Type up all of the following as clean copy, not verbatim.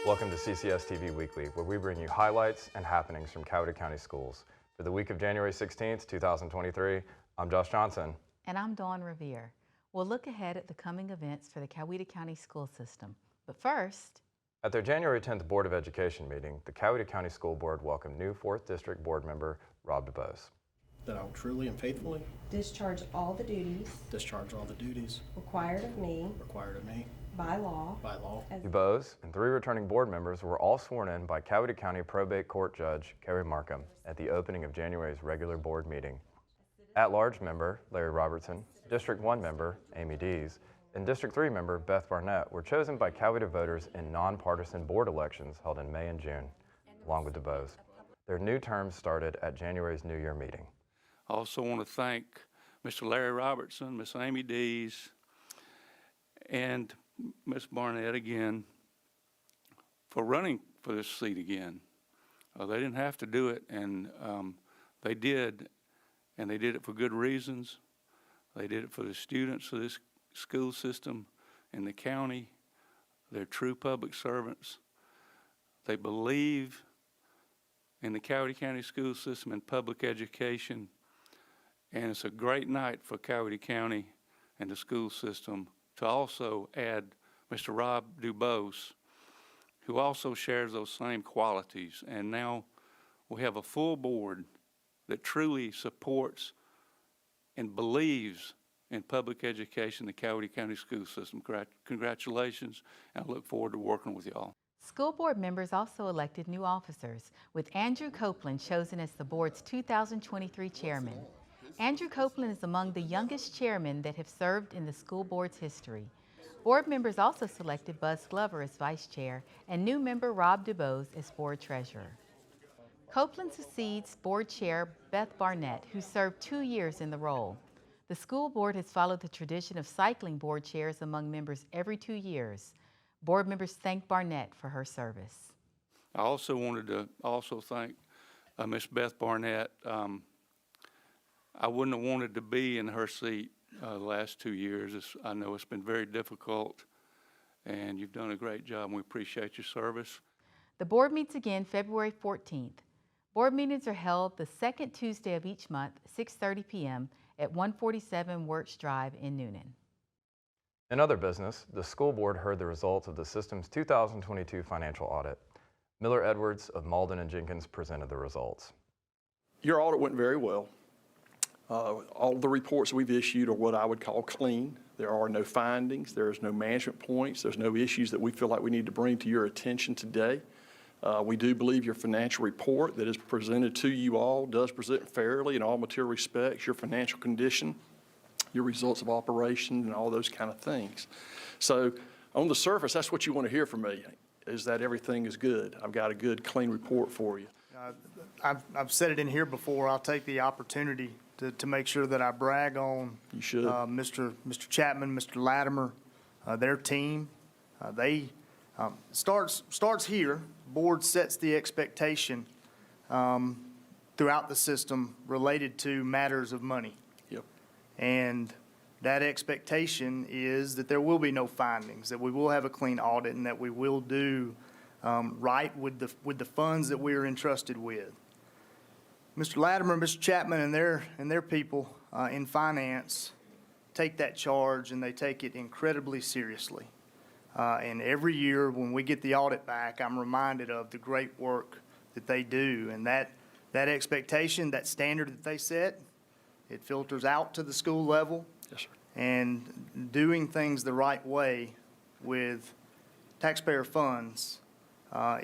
Welcome to CCS-TV Weekly, where we bring you highlights and happenings from Coweta County Schools. For the week of January 16th, 2023, I'm Josh Johnson. And I'm Dawn Revere. We'll look ahead at the coming events for the Coweta County school system. But first, at their January 10th Board of Education meeting, the Coweta County School Board welcomed new 4th District Board member Rob DuBose. That I will truly and faithfully discharge all the duties required of me by law. DuBose and 3 returning board members were all sworn in by Coweta County Probate Court Judge Carrie Markham at the opening of January's regular board meeting. At-large member Larry Robertson, District 1 member Amy Dees, and District 3 member Beth Barnett were chosen by Coweta voters in nonpartisan board elections held in May and June, along with DuBose. Their new terms started at January's New Year meeting. I also want to thank Mr. Larry Robertson, Miss Amy Dees, and Miss Barnett again for running for this seat again. They didn't have to do it, and they did, and they did it for good reasons. They did it for the students of this school system in the county. They're true public servants. They believe in the Coweta County school system and public education. And it's a great night for Coweta County and the school system to also add Mr. Rob DuBose, who also shares those same qualities. And now we have a full board that truly supports and believes in public education, the Coweta County school system. Congratulations, and I look forward to working with y'all. school board members also elected new officers, with Andrew Copeland chosen as the board's 2023 chairman. Andrew Copeland is among the youngest chairmen that have served in the school board's history. Board members also selected Buzz Glover as vice chair and new member Rob DuBose as board treasurer. Copeland succeeds board chair Beth Barnett, who served 2 years in the role. The school board has followed the tradition of cycling board chairs among members every 2 years. Board members thank Barnett for her service. I also wanted to thank Miss Beth Barnett. I wouldn't have wanted to be in her seat the last 2 years. I know it's been very difficult, and you've done a great job, and we appreciate your service. The board meets again February 14th. Board meetings are held the second Tuesday of each month, 6:30 p.m. at 147 Wirtz Drive in Newnan. In other business, the school board heard the results of the system's 2022 financial audit. Miller Edwards of Malden and Jenkins presented the results. Your audit went very well. All the reports we've issued are what I would call clean. There are no findings, there's no management points, there's no issues that we feel like we need to bring to your attention today. We do believe your financial report that is presented to you all does present fairly in all material respects, your financial condition, your results of operation, and all those kind of things. So on the surface, that's what you want to hear from me, is that everything is good. I've got a good, clean report for you. I've said it in here before. I'll take the opportunity to make sure that I brag on You should. Mr. Chapman, Mr. Latimer, their team. They starts here. Board sets the expectation throughout the system related to matters of money. Yep. And that expectation is that there will be no findings, that we will have a clean audit, and that we will do right with the funds that we are entrusted with. Mr. Latimer, Mr. Chapman, and their people in finance take that charge, and they take it incredibly seriously. And every year when we get the audit back, I'm reminded of the great work that they do, and that expectation, that standard that they set, it filters out to the school level. Yes, sir. And doing things the right way with taxpayer funds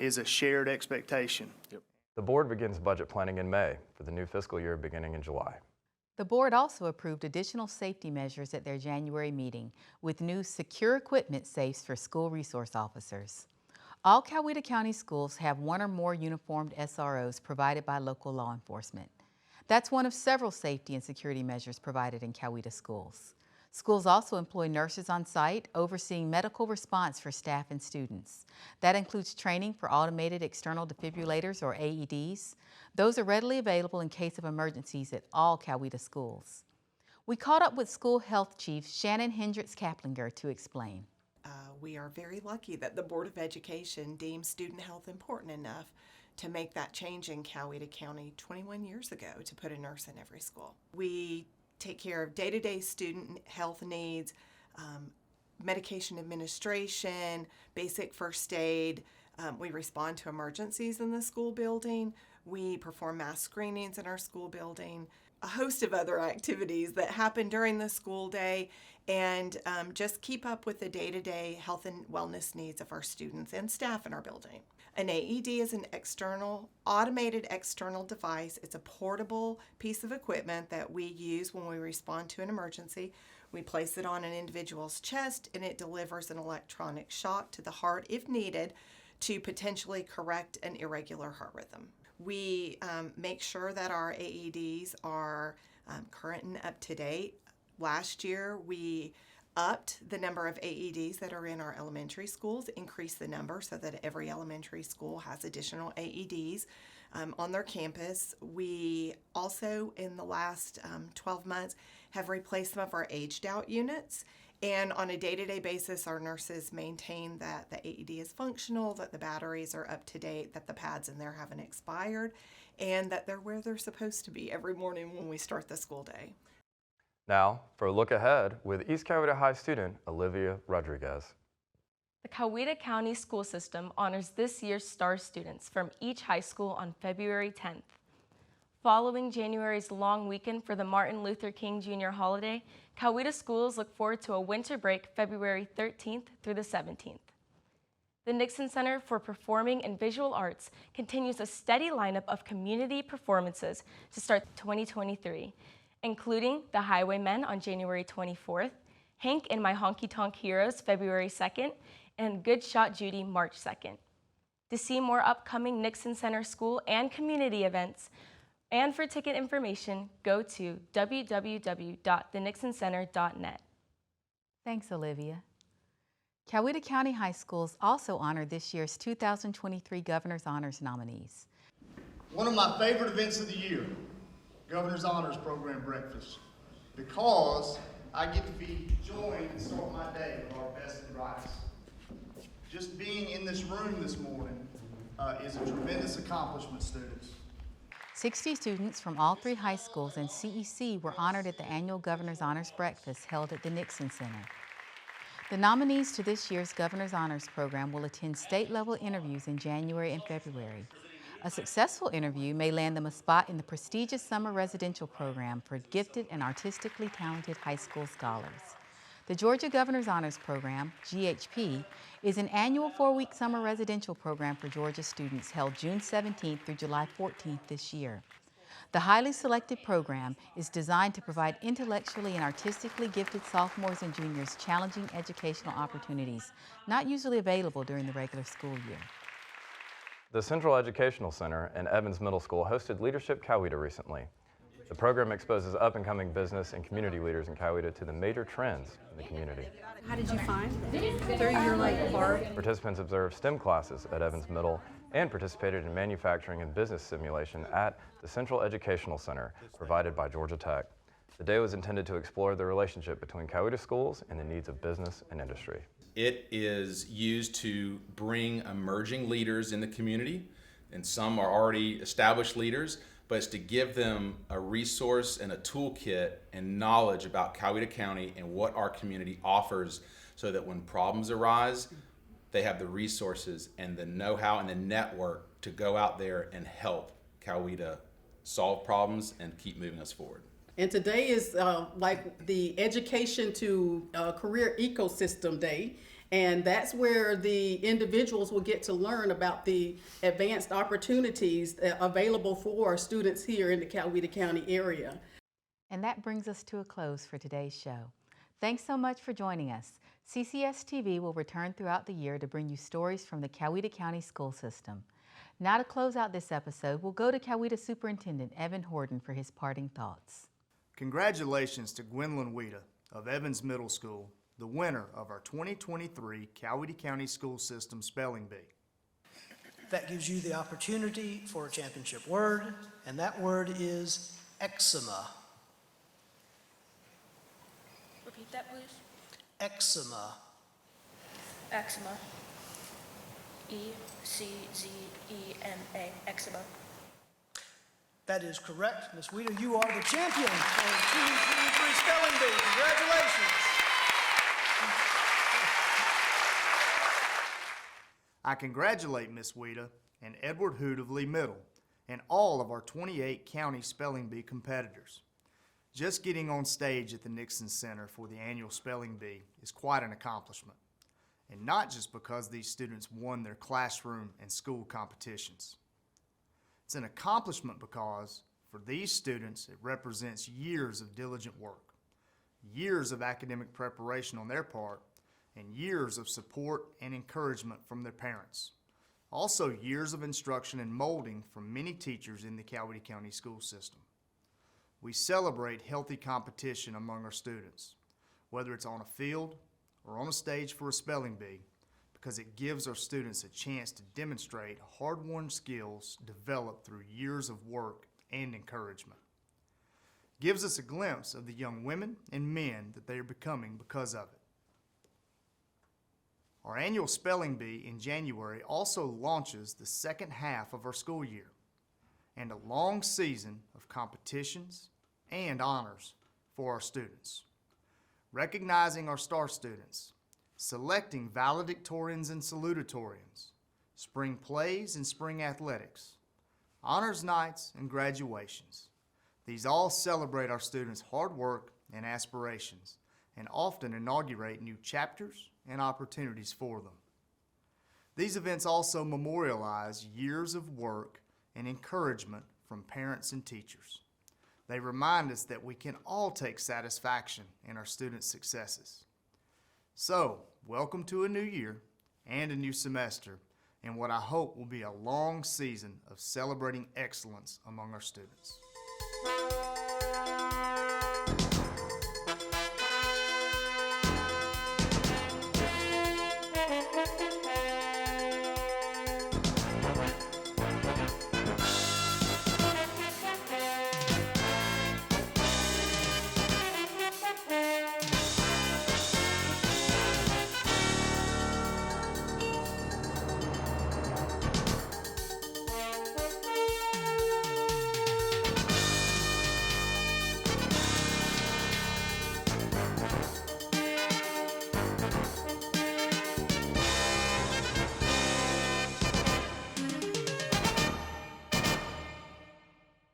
is a shared expectation. Yep. The board begins budget planning in May for the new fiscal year beginning in July. The board also approved additional safety measures at their January meeting with new secure equipment safes for school resource officers. All Coweta County schools have one or more uniformed SROs provided by local law enforcement. That's one of several safety and security measures provided in Coweta schools. Schools also employ nurses on site overseeing medical response for staff and students. That includes training for automated external defibrillators or AEDs. Those are readily available in case of emergencies at all Coweta schools. We caught up with School Health Chief Shannon Hendricks Kaplinger to explain. We are very lucky that the Board of Education deems student health important enough to make that change in Coweta County 21 years ago to put a nurse in every school. We take care of day-to-day student health needs, medication administration, basic first aid. We respond to emergencies in the school building. We perform mass screenings in our school building, a host of other activities that happen during the school day, and just keep up with the day-to-day health and wellness needs of our students and staff in our building. An AED is an automated external device. It's a portable piece of equipment that we use when we respond to an emergency. We place it on an individual's chest, and it delivers an electronic shock to the heart if needed to potentially correct an irregular heart rhythm. We make sure that our AEDs are current and up to date. Last year, we upped the number of AEDs that are in our elementary schools, increased the number so that every elementary school has additional AEDs on their campus. We also, in the last 12 months, have replaced some of our aged out units. And on a day-to-day basis, our nurses maintain that the AED is functional, that the batteries are up to date, that the pads in there haven't expired, and that they're where they're supposed to be every morning when we start the school day. Now, for a look ahead with East Coweta High student Olivia Rodriguez. The Coweta County School System honors this year's STAR students from each high school on February 10th. Following January's long weekend for the Martin Luther King Jr. holiday, Coweta schools look forward to a winter break February 13th through the 17th. The Nixon Center for Performing and Visual Arts continues a steady lineup of community performances to start 2023, including The Highwaymen on January 24th, Hank and My Honky Tonk Heroes February 2nd, and Good Shot Judy March 2nd. To see more upcoming Nixon Center school and community events, and for ticket information, go to www.thenixoncenter.net. Thanks, Olivia. Coweta County High Schools also honored this year's 2023 Governor's Honors Nominees. One of my favorite events of the year, Governor's Honors Program Breakfast, because I get to be joined and start my day with our best and brightest. Just being in this room this morning is a tremendous accomplishment, students. 60 students from all 3 high schools and CEC were honored at the annual Governor's Honors Breakfast held at the Nixon Center. The nominees to this year's Governor's Honors Program will attend state-level interviews in January and February. A successful interview may land them a spot in the prestigious summer residential program for gifted and artistically talented high school scholars. The Georgia Governor's Honors Program, GHP, is an annual 4-week summer residential program for Georgia students held June 17th through July 14th this year. The highly selected program is designed to provide intellectually and artistically gifted sophomores and juniors challenging educational opportunities not usually available during the regular school year. The Central Educational Center and Evans Middle School hosted Leadership Coweta recently. The program exposes up-and-coming business and community leaders in Coweta to the major trends in the community. How did you find them? Through your bar? Participants observed STEM classes at Evans Middle and participated in manufacturing and business simulation at the Central Educational Center, provided by Georgia Tech. The day was intended to explore the relationship between Coweta schools and the needs of business and industry. It is used to bring emerging leaders in the community, and some are already established leaders, but it's to give them a resource and a toolkit and knowledge about Coweta County and what our community offers so that when problems arise, they have the resources and the know-how and the network to go out there and help Coweta solve problems and keep moving us forward. And today is like the Education to Career Ecosystem Day. And that's where the individuals will get to learn about the advanced opportunities available for students here in the Coweta County area. And that brings us to a close for today's show. Thanks so much for joining us. CCS-TV will return throughout the year to bring you stories from the Coweta County school system. Now to close out this episode, we'll go to Coweta Superintendent Evan Horton for his parting thoughts. Congratulations to Gwendolyn Weta of Evans Middle School, the winner of our 2023 Coweta County School System Spelling Bee. That gives you the opportunity for a championship word, and that word is eczema. Repeat that, please. Eczema. Eczema. E-C-Z-E-M-A. Eczema. That is correct. Ms. Weeder, you are the champion for 2023 Spelling Bee. Congratulations. I congratulate Ms. Weeder and Edward Hoot of Lee Middle and all of our 28 county spelling bee competitors. Just getting on stage at the Nixon Center for the annual spelling bee is quite an accomplishment, and not just because these students won their classroom and school competitions. It's an accomplishment because, for these students, it represents years of diligent work, years of academic preparation on their part, and years of support and encouragement from their parents. Also, years of instruction and molding from many teachers in the Coweta County school system. We celebrate healthy competition among our students, whether it's on a field or on a stage for a spelling bee, because it gives our students a chance to demonstrate hard-won skills developed through years of work and encouragement. Gives us a glimpse of the young women and men that they are becoming because of it. Our annual spelling bee in January also launches the second half of our school year and a long season of competitions and honors for our students. Recognizing our star students, selecting valedictorians and salutatorians, spring plays and spring athletics, honors nights and graduations. These all celebrate our students' hard work and aspirations and often inaugurate new chapters and opportunities for them. These events also memorialize years of work and encouragement from parents and teachers. They remind us that we can all take satisfaction in our students' successes. So, welcome to a new year and a new semester, and what I hope will be a long season of celebrating excellence among our students.